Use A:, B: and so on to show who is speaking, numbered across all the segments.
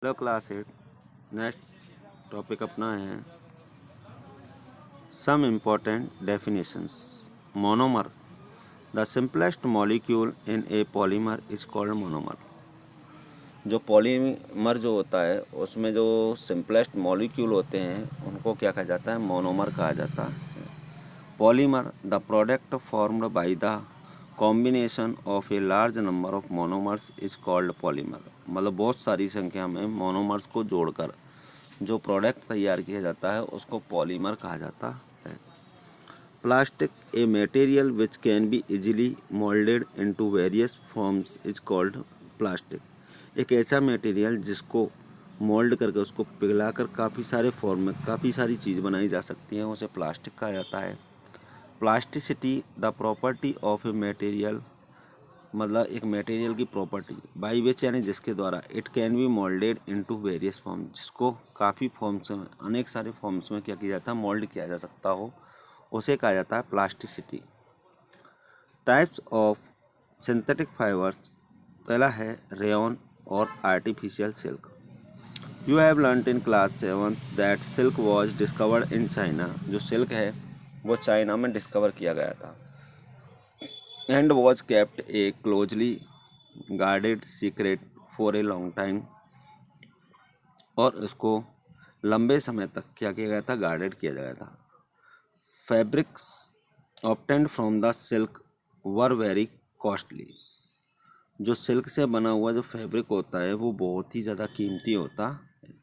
A: Hello class 8। Next topic अपना है some important definitions. Monomer, the simplest molecule in a polymer is called monomer. जो polymer जो होता है उसमें जो सिंपलेस्ट मॉलिक्यूल होते हैं उनको क्या कहा जाता है? मोनोमर कहा जाता है। Polymer, the product formed by the combination of a large number of monomers is called polymer. मतलब बहुत सारी संख्या में मोनोमर्स को जोड़कर जो प्रोडक्ट तैयार किया जाता है उसको पॉलीमर कहा जाता है। Plastic, a material which can be easily moulded into various forms is called plastic. एक ऐसा मटेरियल जिसको मोल्ड करके उसको पिघलाकर काफ़ी सारे फॉर्म में काफ़ी सारी चीज़ बनाई जा सकती हैं उसे प्लास्टिक कहा जाता है। Plasticity, the property of a material, मतलब एक मटेरियल की प्रॉपर्टी बाई विच यानी जिसके द्वारा it can be moulded into various form, जिसको काफ़ी फॉर्म्स में अनेक सारे फॉर्म्स में क्या किया जाता है? मोल्ड किया जा सकता हो, उसे कहा जाता है plasticity. Types of synthetic fibres, पहला है रेयन और artificial silk. You have learned in class 7 that silk was discovered in China. जो सिल्क है वो चाइना में डिस्कवर किया गया था। And was kept A closely guarded secret for a long time, और इसको लंबे समय तक क्या किया गया था? गार्डेड किया गया था। Fabrics obtained from the silk were very costly. जो सिल्क से बना हुआ जो फैब्रिक होता है वो बहुत ही ज़्यादा कीमती होता है।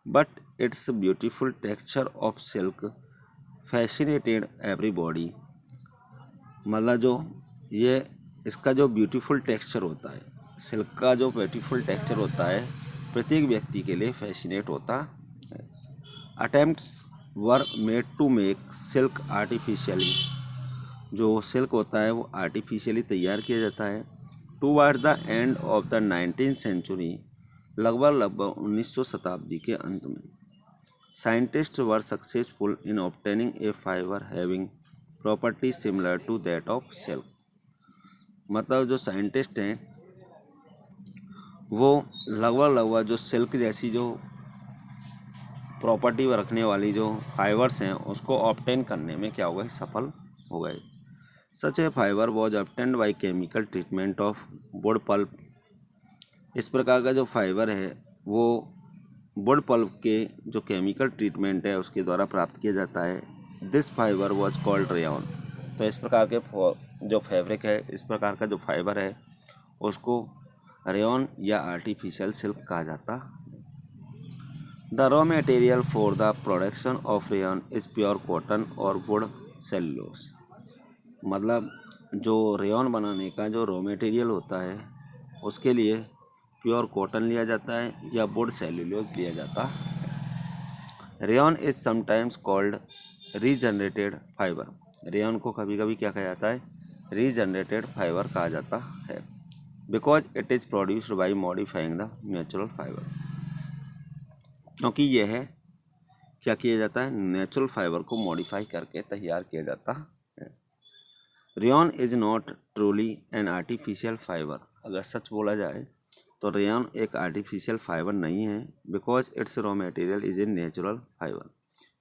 A: But it's beautiful texture of silk fascinated everybody. मतलब जो ये इसका जो ब्यूटीफुल टेक्सचर होता है, सिल्क का जो ब्यूटीफुल टेक्सचर होता है प्रत्येक व्यक्ति के लिए फैसिनेट होता है। Attempts were made to make silk artificially. जो सिल्क होता है वो आर्टिफिशियली तैयार किया जाता है। Towards the end of the 19th century, लगभग 1900 शताब्दी के अंत में, scientist were successful in obtaining a fibre having property similar to that of silk. मतलब जो साइंटिस्ट हैं वो लगभग जो सिल्क जैसी जो प्रॉपर्टी रखने वाली जो फाइबर्स हैं उसको ऑब्टेन करने में क्या हो गए? सफल हो गए। Such a fibre was obtained by chemical treatment of wood pulp. इस प्रकार का जो फाइबर है वो वुड पल्प के जो केमिकल ट्रीटमेंट है उसके द्वारा प्राप्त किया जाता है। This fibre was called rayon. तो इस प्रकार के जो फैब्रिक है, इस प्रकार का जो फाइबर है उसको रेयन या आर्टिफिशियल सिल्क कहा जाता। The raw material for the production of rayon is pure cotton और वुड सेल्यूलोज। मतलब जो रेयन बनाने का जो रॉ मटेरियल होता है उसके लिए प्योर कॉटन लिया जाता है या वुड सेल्यूलोज लिया जाता है। Rayon is sometimes called regenerated fibre. Rayon को कभी कभी क्या कहा जाता है? रीजनरेटेड फाइबर कहा जाता है, because it is produced by modifying the natural fibre. क्योंकि यह है क्या किया जाता है? नेचुरल फाइबर को मॉडिफाई करके तैयार किया जाता है। Rayon is not truly an artificial fibre. अगर सच बोला जाए तो रेयन एक आर्टिफिशियल फाइबर नहीं है, because it's raw material is a natural fibre.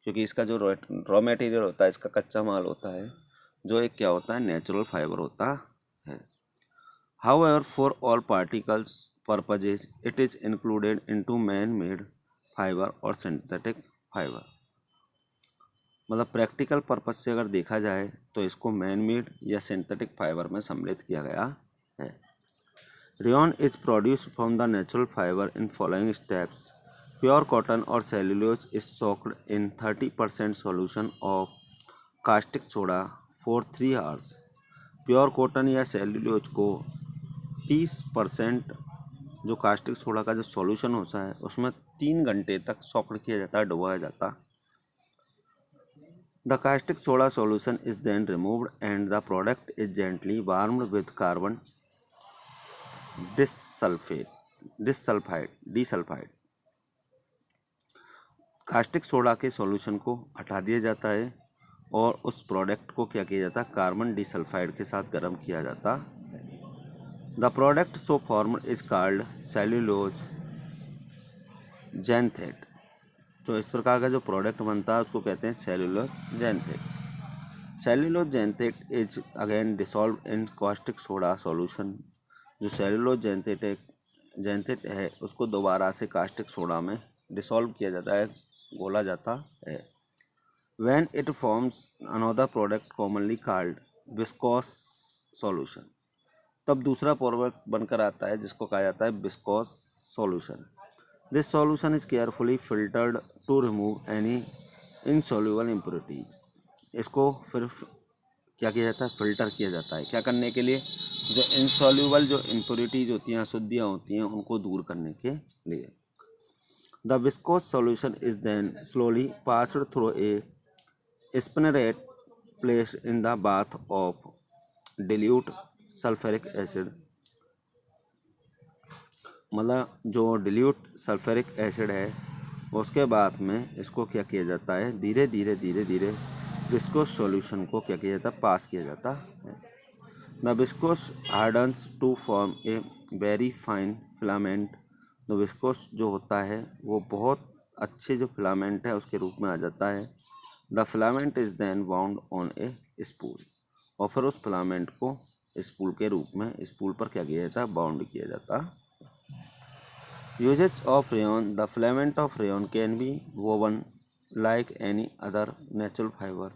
A: क्योंकि इसका जो रॉ मटेरियल होता है, इसका कच्चा माल होता है जो एक क्या होता है? नेचुरल फाइबर होता है। However for all practical purposes it is included into man made fibre और सिंथेटिक फाइबर। मतलब प्रैक्टिकल पर्पज से अगर देखा जाए तो इसको मैन मेड या सिंथेटिक फाइबर में सम्मिलित किया गया है। Rayon is produced from the natural fibre in following steps. Pure cotton और cellulose is soaked in 30% solution of caustic soda for 3 hours. Pure cotton या सेल्यूलोज को 30% जो कास्टिक सोडा का जो सॉल्यूशन होता है उसमें 3 घंटे तक सोक्ड किया जाता है, डुबाया जाता है। The caustic soda solution is then removed and the product is gently warmed with carbon disulfide। Caustic soda के सॉल्यूशन को हटा दिया जाता है और उस प्रोडक्ट को क्या किया जाता है? कार्बन डिसल्फाइड के साथ गर्म किया जाता है। The product so formed is called cellulose xanthate. जो इस प्रकार का जो प्रोडक्ट बनता है उसको कहते हैं cellulose xanthate. Cellulose xanthate is again dissolve in caustic soda solution. जो सेल्यूलोज जैंथेट है उसको दोबारा से कास्टिक सोडा में डिसॉल्व किया जाता है, घोला जाता है। When it forms another product commonly called viscose solution, तब दूसरा प्रोडक्ट बनकर आता है जिसको कहा जाता है viscose solution. This solution is carefully filtered to remove any insoluble impurities. इसको फिर क्या किया जाता है, फिल्टर किया जाता है। क्या करने के लिए, जो इनसॉल्युबल जो इम्प्योरिटीज होती हैं, अशुद्धियाँ होती हैं, उनको दूर करने के लिए। The viscose solution is then slowly passed through a spinneret placed in the bath of dilute sulfuric acid। मतलब जो dilute sulfuric acid है उसके बाद में इसको क्या किया जाता है, धीरे धीरे विस्कोस सॉल्यूशन को क्या किया जाता है, पास किया जाता है। The viscose hardens to form a very fine filament. तो विस्कोस जो होता है वो बहुत अच्छे जो फिलामेंट है उसके रूप में आ जाता है। The filament is then bound on a spool. और फिर उस फिलामेंट को स्पूल के रूप में स्पूल पर क्या किया जाता है, बाउंड किया जाता। Uses of rayon. The filament of rayon can be woven like any other natural fibre.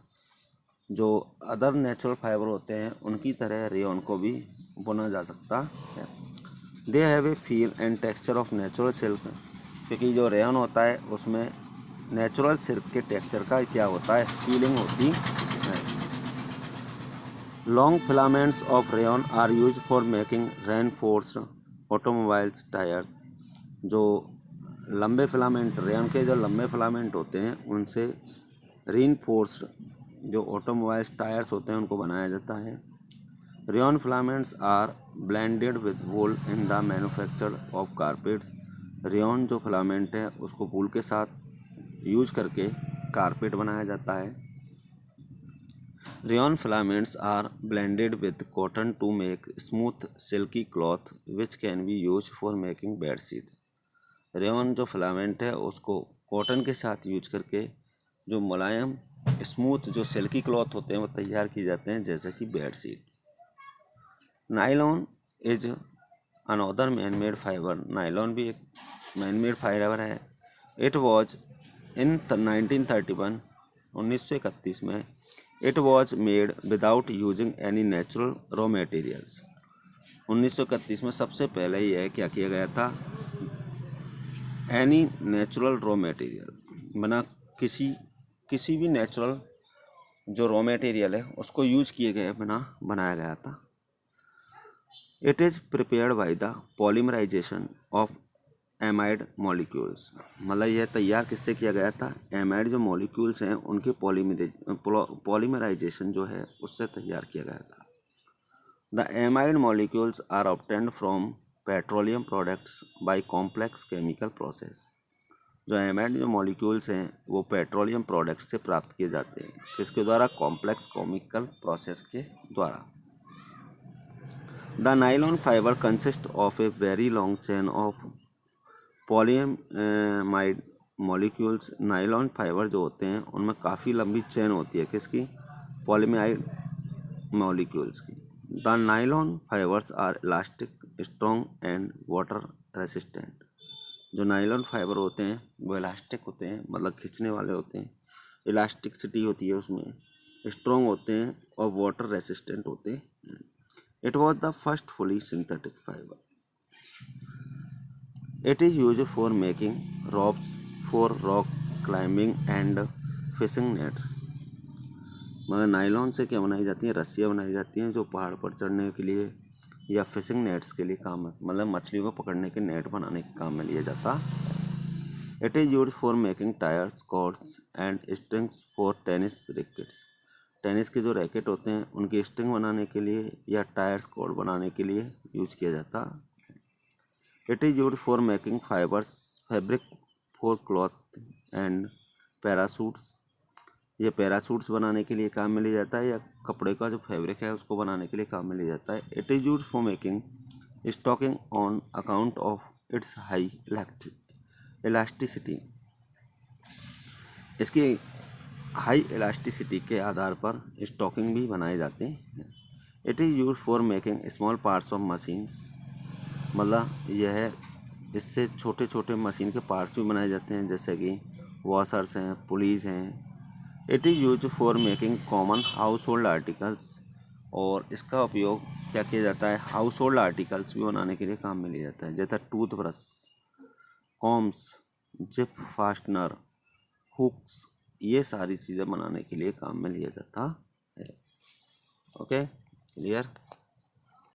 A: जो अदर नेचुरल फाइबर होते हैं उनकी तरह रेयन को भी बुना जा सकता है। They have a feel and texture of natural silk. क्योंकि जो रेयन होता है उसमें नेचुरल सिल्क के टेक्सचर का क्या होता है, फीलिंग होती है। Long filaments of rayon are use for making reinforced automobiles tyres. जो लंबे फिलामेंट, रेयन के जो लंबे फिलामेंट होते हैं उनसे रीइंफोर्स्ड जो ऑटोमोबाइल्स टायर्स होते हैं उनको बनाया जाता है। Rayon filaments are blended with wool in the manufacture of carpets. Rayon जो फिलामेंट है उसको वूल के साथ यूज करके कारपेट बनाया जाता है। Rayon filaments are blended with cotton to make smooth silky cloth which can be use for making bed sheets. Rayon जो फिलामेंट है उसको कॉटन के साथ यूज करके जो मुलायम स्मूथ जो सिल्की क्लॉथ होते हैं वो तैयार किए जाते हैं, जैसे कि bed sheet. Nylon is another man made fibre. Nylon भी एक मैन मेड फाइबर है। इट वॉज इन 1931 1931 में it was made without using any natural raw materials. 1931 में सबसे पहले यह क्या किया गया था, एनी नेचुरल रॉ मटेरियल, बना किसी भी नेचुरल जो रॉ मटेरियल है उसको यूज किए गए बिना बनाया गया था। It is prepared by the polymerisation of amide molecules. मतलब यह तैयार किससे किया गया था, एमाइड जो मॉलिक्यूल्स हैं उनके पॉलीमराइजेशन जो है उससे तैयार किया गया था। The amide molecules are obtained from petroleum products by complex chemical process. जो एमाइड जो मॉलिक्यूल्स हैं वो पेट्रोलियम प्रोडक्ट्स से प्राप्त किए जाते हैं, किसके द्वारा, कॉम्प्लेक्स केमिकल प्रोसेस के द्वारा। The nylon fibre consist of a very long chain of polyamide molecules. Nylon fibre जो होते हैं उनमें काफ़ी लंबी चेन होती है, किसकी, पॉलीएमाइड मॉलिक्यूल्स की। The nylon fibres are elastic, strong and water resistant. जो नाइलॉन फाइबर होते हैं वो इलास्टिक होते हैं, मतलब खींचने वाले होते हैं, इलास्टिसिटी होती है उसमें, स्ट्रॉन्ग होते हैं और वाटर रेसिस्टेंट होते हैं। It was the first fully synthetic fibre. It is used for making ropes for rock climbing and fishing nets। मतलब नाइलॉन से क्या बनाई जाती हैं, रस्सियाँ बनाई जाती हैं जो पहाड़ पर चढ़ने के लिए या फिशिंग नेट्स के लिए काम, मतलब मछली को पकड़ने के नेट बनाने के काम में लिया जाता। It is use for making tyres, cords and strings for tennis rackets. Tennis के जो रैकेट होते हैं उनकी स्ट्रिंग बनाने के लिए या टायर्स, कॉर्ड बनाने के लिए यूज किया जाता। It is use for making fabric for cloth and parachutes. ये पैरासूट्स बनाने के लिए काम में लिया जाता है या कपड़े का जो फैब्रिक है उसको बनाने के लिए काम में लिया जाता है। It is use for making stocking on account of its high elasticity, इसकी हाई इलास्टिसिटी के आधार पर स्टॉकिंग भी बनाए जाते हैं। It is use for making small parts of machines, मतलब यह इससे छोटे छोटे मशीन के पार्ट्स भी बनाए जाते हैं, जैसे कि वॉशर्स हैं, पुलीज हैं। It is use for making common house hold articles, और इसका उपयोग क्या किया जाता है, हाउस होल्ड आर्टिकल्स भी बनाने के लिए काम में लिया जाता है, जैसे toothbrush, combs, zip fastener, hooks, ये सारी चीज़ें बनाने के लिए काम में लिया जाता है। Okay, clear.